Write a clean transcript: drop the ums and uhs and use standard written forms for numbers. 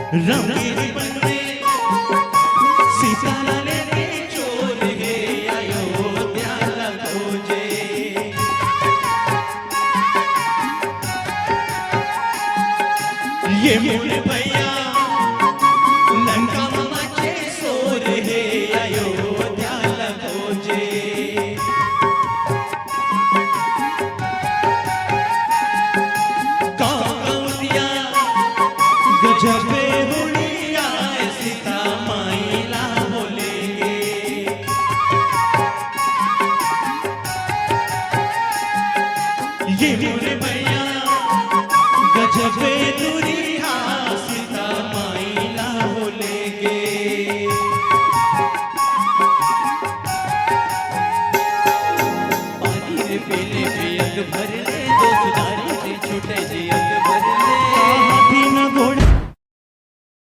राम के वन में सीता लेके चोर है अयोध्या खोजे। ये मोरे भैया लंका मचे सोर है अयोध्या खोजे। गजब